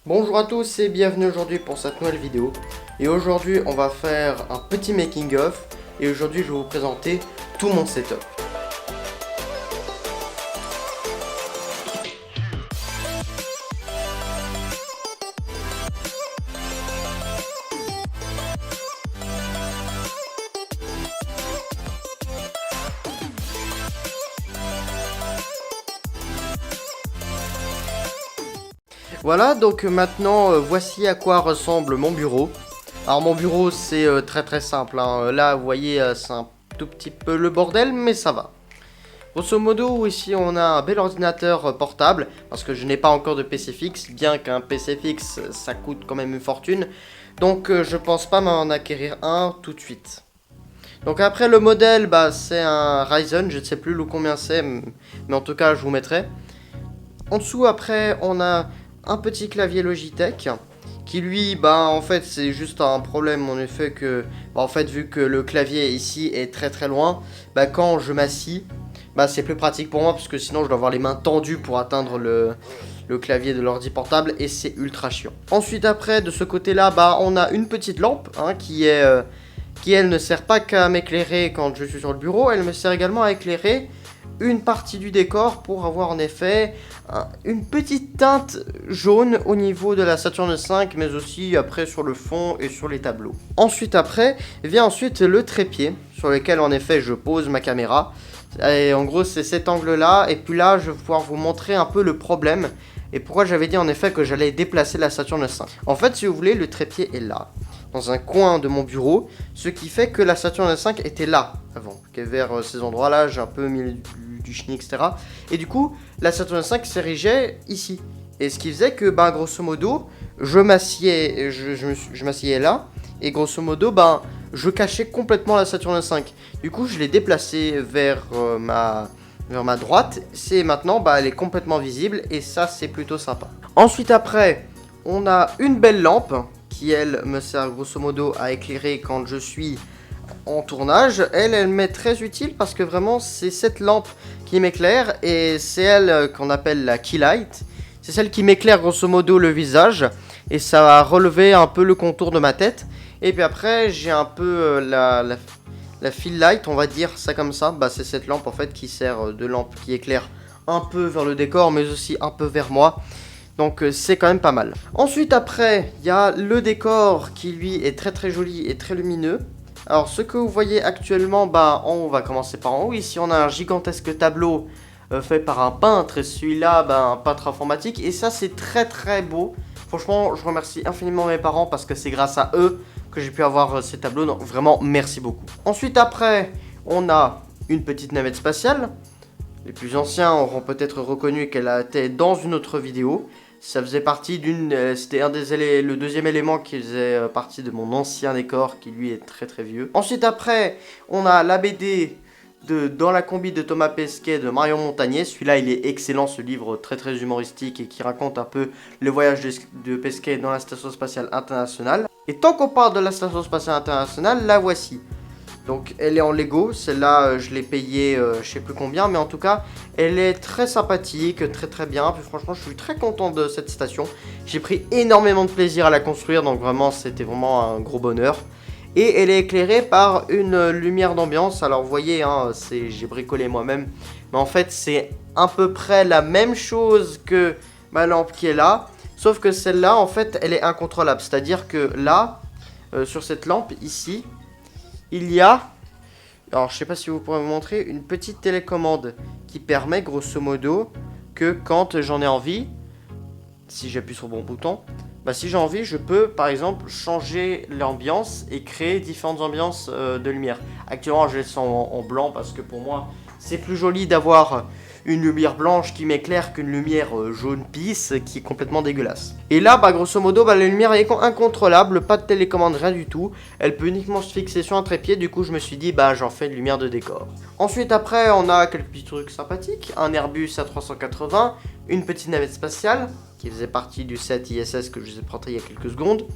Bonjour à tous et bienvenue aujourd'hui pour cette nouvelle vidéo. Et aujourd'hui on va faire un petit making of. Et aujourd'hui je vais vous présenter tout mon setup. Voilà, donc maintenant voici à quoi ressemble mon bureau. Alors mon bureau c'est très simple, hein. Là vous voyez c'est un tout petit peu le bordel, mais ça va. Grosso modo, ici on a un bel ordinateur portable, parce que je n'ai pas encore de PC fixe, bien qu'un PC fixe ça coûte quand même une fortune. Donc je pense pas m'en acquérir un tout de suite. Donc après le modèle, bah, c'est un Ryzen, je ne sais plus le combien c'est, mais en tout cas je vous mettrai. En dessous après on a un petit clavier Logitech qui lui bah en fait c'est juste un problème en effet que bah, en fait vu que le clavier ici est très loin, bah quand je m'assis bah c'est plus pratique pour moi parce que sinon je dois avoir les mains tendues pour atteindre le clavier de l'ordi portable et c'est ultra chiant. Ensuite après de ce côté là bah on a une petite lampe hein, qui elle ne sert pas qu'à m'éclairer quand je suis sur le bureau, elle me sert également à éclairer une partie du décor pour avoir en effet une petite teinte jaune au niveau de la Saturn V, mais aussi après sur le fond et sur les tableaux. Ensuite après, vient ensuite le trépied sur lequel en effet je pose ma caméra. Et en gros c'est cet angle là, et puis là je vais pouvoir vous montrer un peu le problème et pourquoi j'avais dit en effet que j'allais déplacer la Saturn V. En fait si vous voulez le trépied est là, dans un coin de mon bureau, ce qui fait que la Saturn V était là avant, vers ces endroits là j'ai un peu mis du chenille etc. Et du coup la Saturn V s'érigeait ici, et ce qui faisait que ben grosso modo je m'assieds là, et grosso modo ben je cachais complètement la Saturn V. Du coup je l'ai déplacée vers ma droite, c'est maintenant bah, elle est complètement visible et ça c'est plutôt sympa. Ensuite après on a une belle lampe qui elle me sert grosso modo à éclairer quand je suis en tournage. Elle m'est très utile parce que vraiment c'est cette lampe qui m'éclaire et c'est elle qu'on appelle la key light. C'est celle qui m'éclaire grosso modo le visage et ça va relever un peu le contour de ma tête. Et puis après j'ai un peu la fill light, on va dire ça comme ça. Bah, c'est cette lampe en fait qui sert de lampe qui éclaire un peu vers le décor mais aussi un peu vers moi. Donc c'est quand même pas mal. Ensuite après il y a le décor qui lui est très joli et très lumineux. Alors ce que vous voyez actuellement, bah on va commencer par en haut. Ici on a un gigantesque tableau fait par un peintre, et celui-là bah, un peintre informatique, et ça c'est très beau. Franchement je remercie infiniment mes parents parce que c'est grâce à eux que j'ai pu avoir ces tableaux, donc vraiment merci beaucoup. Ensuite après on a une petite navette spatiale. Les plus anciens auront peut-être reconnu qu'elle a été dans une autre vidéo. Ça faisait partie c'était le deuxième élément qui faisait partie de mon ancien décor qui lui est très vieux. Ensuite après, on a la BD Dans la combi de Thomas Pesquet de Marion Montagnier. Celui-là il est excellent, ce livre très humoristique et qui raconte un peu le voyage de Pesquet dans la Station Spatiale Internationale. Et tant qu'on parle de la Station Spatiale Internationale, la voici. Donc elle est en Lego, celle-là je l'ai payée je sais plus combien, mais en tout cas elle est très sympathique, très bien. Puis franchement je suis très content de cette station. J'ai pris énormément de plaisir à la construire, donc vraiment c'était vraiment un gros bonheur. Et elle est éclairée par une lumière d'ambiance. Alors vous voyez, hein, j'ai bricolé moi-même, mais en fait c'est à peu près la même chose que ma lampe qui est là, sauf que celle-là en fait elle est incontrôlable. C'est-à-dire que là, sur cette lampe ici, il y a, alors je sais pas si vous pourrez vous montrer, une petite télécommande qui permet grosso modo que quand j'en ai envie, si j'appuie sur le bon bouton, bah si j'ai envie je peux par exemple changer l'ambiance et créer différentes ambiances de lumière. Actuellement je laisse en blanc parce que pour moi c'est plus joli d'avoir une lumière blanche qui m'éclaire qu'une lumière jaune pisse qui est complètement dégueulasse. Et là, bah, grosso modo, bah, la lumière est incontrôlable, pas de télécommande, rien du tout. Elle peut uniquement se fixer sur un trépied, du coup je me suis dit, bah j'en fais une lumière de décor. Ensuite après, on a quelques petits trucs sympathiques, un Airbus A380, une petite navette spatiale, qui faisait partie du set ISS que je vous ai présenté il y a quelques secondes,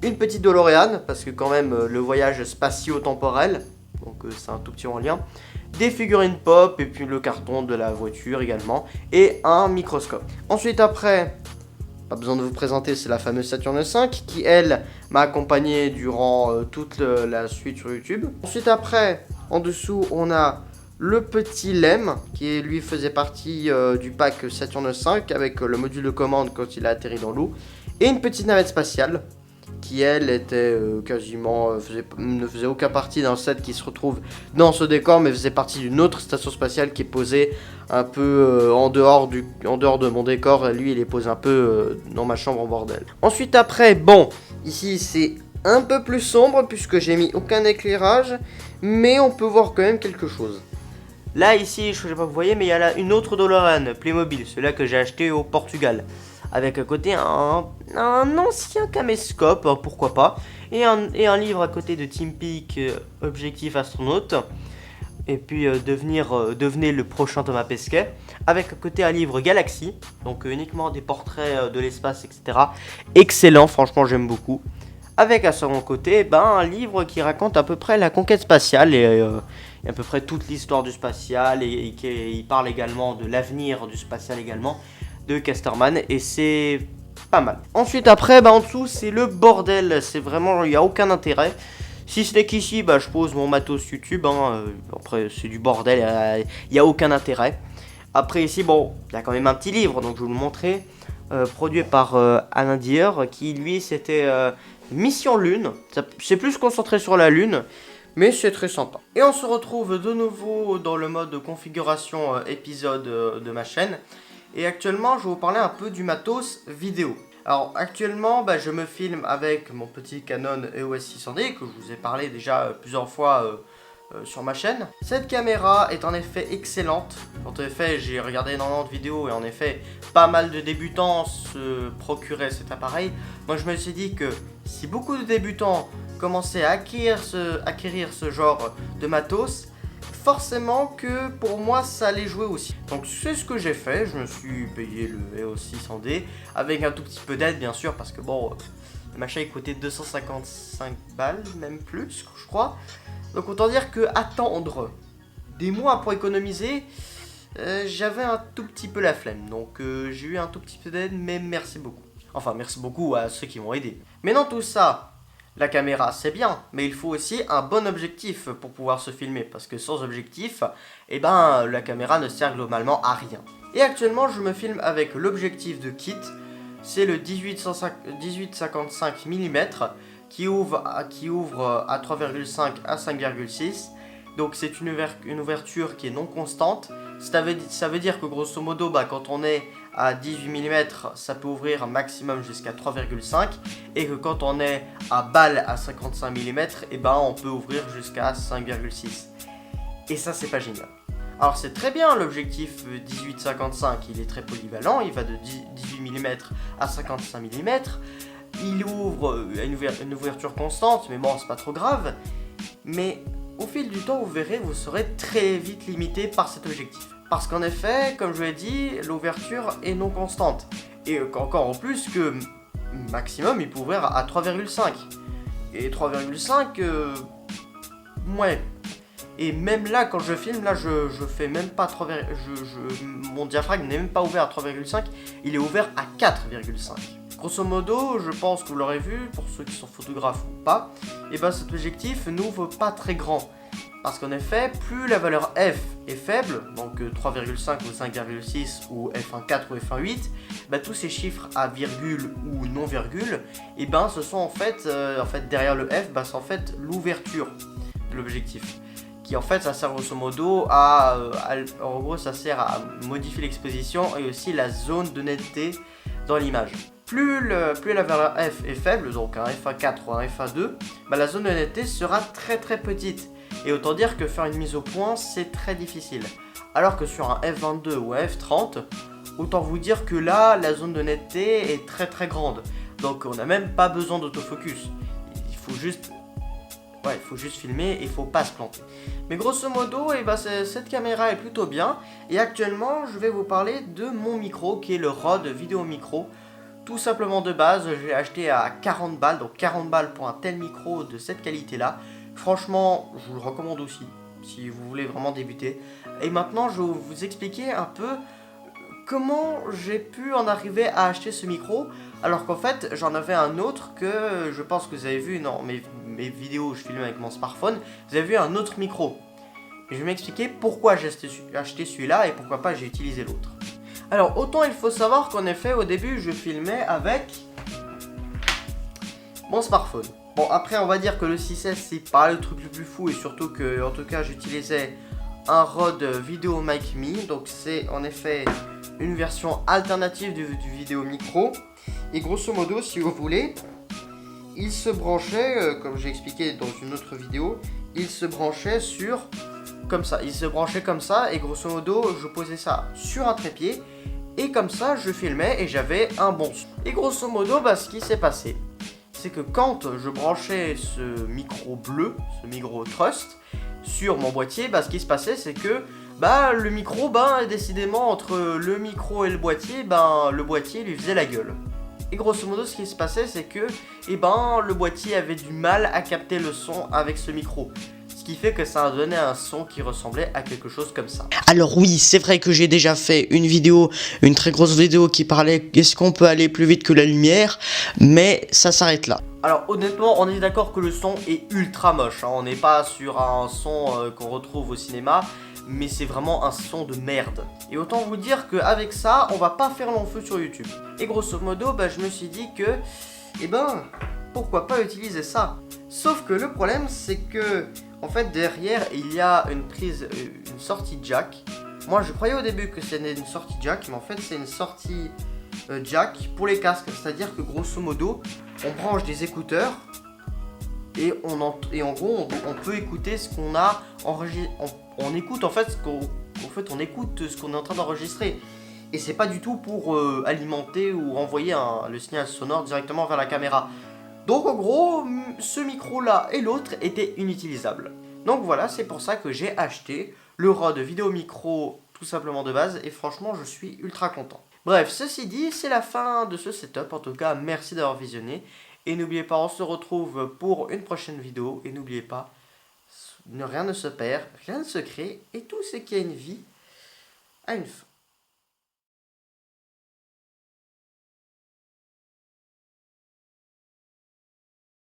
une petite DeLorean, parce que quand même le voyage spatio-temporel, donc c'est un tout petit en lien, des figurines pop et puis le carton de la voiture également, et un microscope. Ensuite après, pas besoin de vous présenter, c'est la fameuse Saturn V qui, elle, m'a accompagné durant toute la suite sur YouTube. Ensuite, après, en dessous, on a le petit LEM qui, lui, faisait partie du pack Saturn V avec le module de commande quand il a atterri dans l'eau. Et une petite navette spatiale qui, elle, était quasiment ne faisait aucun partie d'un set qui se retrouve dans ce décor, mais faisait partie d'une autre station spatiale qui est posée un peu en dehors de mon décor. Lui, il est posé un peu dans ma chambre en bordel. Ensuite, après, bon, ici, c'est un peu plus sombre puisque j'ai mis aucun éclairage, mais on peut voir quand même quelque chose. Là, ici, je sais pas si vous voyez, mais il y a là une autre DeLorean Playmobil, celui-là que j'ai acheté au Portugal. Avec à côté un ancien caméscope, pourquoi pas, et un livre à côté de Tim Peake, Objectif Astronaute, et puis devenez le prochain Thomas Pesquet, avec à côté un livre Galaxy, donc uniquement des portraits de l'espace, etc. Excellent, franchement j'aime beaucoup. Avec à son côté, un livre qui raconte à peu près la conquête spatiale et à peu près toute l'histoire du spatial, et il parle également de l'avenir du spatial également, de Casterman, et c'est pas mal. Ensuite après, en dessous c'est le bordel, c'est vraiment, il n'y a aucun intérêt. Si ce n'est qu'ici, je pose mon matos YouTube, après c'est du bordel, il n'y a aucun intérêt. Après ici, il y a quand même un petit livre, donc je vais vous le montrer, produit par Alain Dier, qui lui c'était Mission Lune, c'est plus concentré sur la Lune, mais c'est très sympa. Et on se retrouve de nouveau dans le mode de configuration épisode de ma chaîne. Et actuellement, je vais vous parler un peu du matos vidéo. Alors actuellement, je me filme avec mon petit Canon EOS 600D que je vous ai parlé déjà plusieurs fois sur ma chaîne. Cette caméra est en effet excellente. En effet, j'ai regardé énormément de vidéos et en effet, pas mal de débutants se procuraient cet appareil. Donc je me suis dit que si beaucoup de débutants commençaient à acquérir ce genre de matos, forcément que pour moi ça allait jouer aussi. Donc c'est ce que j'ai fait, je me suis payé le EOS 600D avec un tout petit peu d'aide bien sûr, parce que le machin il coûtait 255 balles, même plus je crois. Donc autant dire que attendre des mois pour économiser, j'avais un tout petit peu la flemme. Donc j'ai eu un tout petit peu d'aide, mais merci beaucoup. Enfin merci beaucoup à ceux qui m'ont aidé. Mais dans tout ça, la caméra c'est bien, mais il faut aussi un bon objectif pour pouvoir se filmer, parce que sans objectif, la caméra ne sert globalement à rien. Et actuellement je me filme avec l'objectif de kit, c'est le 18-55 mm qui ouvre à 3,5 à 5,6. Donc c'est une ouverture qui est non constante. Ça veut dire que grosso modo, quand on est à 18 mm, ça peut ouvrir un maximum jusqu'à 3,5. Et que quand on est à balle à 55 mm, on peut ouvrir jusqu'à 5,6. Et ça, c'est pas génial. Alors c'est très bien l'objectif 18-55, il est très polyvalent, il va de 18 mm à 55 mm. Il ouvre une ouverture constante, mais c'est pas trop grave. Mais au fil du temps, vous verrez, vous serez très vite limité par cet objectif. Parce qu'en effet, comme je l'ai dit, l'ouverture est non constante. Et encore en plus que maximum, il peut ouvrir à 3,5. Et 3,5, ouais. Et même là, quand je filme, là, je fais même pas 3, mon diaphragme n'est même pas ouvert à 3,5, il est ouvert à 4,5. Grosso modo, je pense que vous l'aurez vu, pour ceux qui sont photographes ou pas, cet objectif n'ouvre pas très grand. Parce qu'en effet, plus la valeur f est faible, donc 3,5 ou 5,6 ou f1.4 ou f1.8, tous ces chiffres à virgule ou non virgule, ce sont en fait derrière le f, c'est en fait l'ouverture de l'objectif. Qui en fait ça sert grosso modo en gros ça sert à modifier l'exposition et aussi la zone de netteté dans l'image. Plus la valeur f est faible, donc un f1.4 ou un f1.2, la zone de netteté sera très très petite. Et autant dire que faire une mise au point c'est très difficile. Alors que sur un f22 ou un f30, autant vous dire que là la zone de netteté est très très grande. Donc on n'a même pas besoin d'autofocus. Il faut juste filmer et il faut pas se planter. Mais grosso modo, cette caméra est plutôt bien. Et actuellement, je vais vous parler de mon micro qui est le Rode Vidéo Micro. Tout simplement de base, je l'ai acheté à 40 balles. Donc 40 balles pour un tel micro de cette qualité-là. Franchement, je vous le recommande aussi si vous voulez vraiment débuter. Et maintenant, je vais vous expliquer un peu comment j'ai pu en arriver à acheter ce micro alors qu'en fait j'en avais un autre que je pense que vous avez vu dans mes vidéos où je filme avec mon smartphone. Vous avez vu un autre micro. Et je vais m'expliquer pourquoi j'ai acheté celui-là et pourquoi pas j'ai utilisé l'autre. Alors autant il faut savoir qu'en effet au début je filmais avec mon smartphone. Bon après on va dire que le 6S c'est pas le truc le plus fou et surtout que en tout cas j'utilisais un Rode VideoMic Me. Donc c'est en effet une version alternative du vidéo micro. Et grosso modo si vous voulez, il se branchait, comme j'ai expliqué dans une autre vidéo, il se branchait sur... comme ça, il se branchait comme ça et grosso modo je posais ça sur un trépied et comme ça je filmais et j'avais un bon son. Et grosso modo ce qui s'est passé, c'est que quand je branchais ce micro bleu, ce micro Trust sur mon boîtier, ce qui se passait c'est que le micro, décidément entre le micro et le boîtier lui faisait la gueule. Et grosso modo ce qui se passait c'est que le boîtier avait du mal à capter le son avec ce micro. Ce qui fait que ça a donné un son qui ressemblait à quelque chose comme ça. Alors oui, c'est vrai que j'ai déjà fait une vidéo, une très grosse vidéo qui parlait est-ce qu'on peut aller plus vite que la lumière, mais ça s'arrête là. Alors honnêtement, on est d'accord que le son est ultra moche, hein. On n'est pas sur un son qu'on retrouve au cinéma, mais c'est vraiment un son de merde. Et autant vous dire qu'avec ça, on va pas faire long feu sur YouTube. Et grosso modo, je me suis dit que, pourquoi pas utiliser ça. Sauf que le problème, c'est que, en fait, derrière, il y a une sortie jack. Moi, je croyais au début que c'était une sortie jack, mais en fait, c'est une sortie jack pour les casques. C'est-à-dire que, grosso modo, on branche des écouteurs et en gros, on peut écouter ce qu'on a enregistré. On écoute, en fait, on écoute ce qu'on est en train d'enregistrer. Et c'est pas du tout pour alimenter ou envoyer le signal sonore directement vers la caméra. Donc en gros, ce micro là et l'autre étaient inutilisables. Donc voilà, c'est pour ça que j'ai acheté le Rode Vidéo Micro tout simplement de base et franchement je suis ultra content. Bref, ceci dit, c'est la fin de ce setup. En tout cas, merci d'avoir visionné. Et n'oubliez pas, on se retrouve pour une prochaine vidéo. Et n'oubliez pas, rien ne se perd, rien ne se crée. Et tout ce qui a une vie a une fin.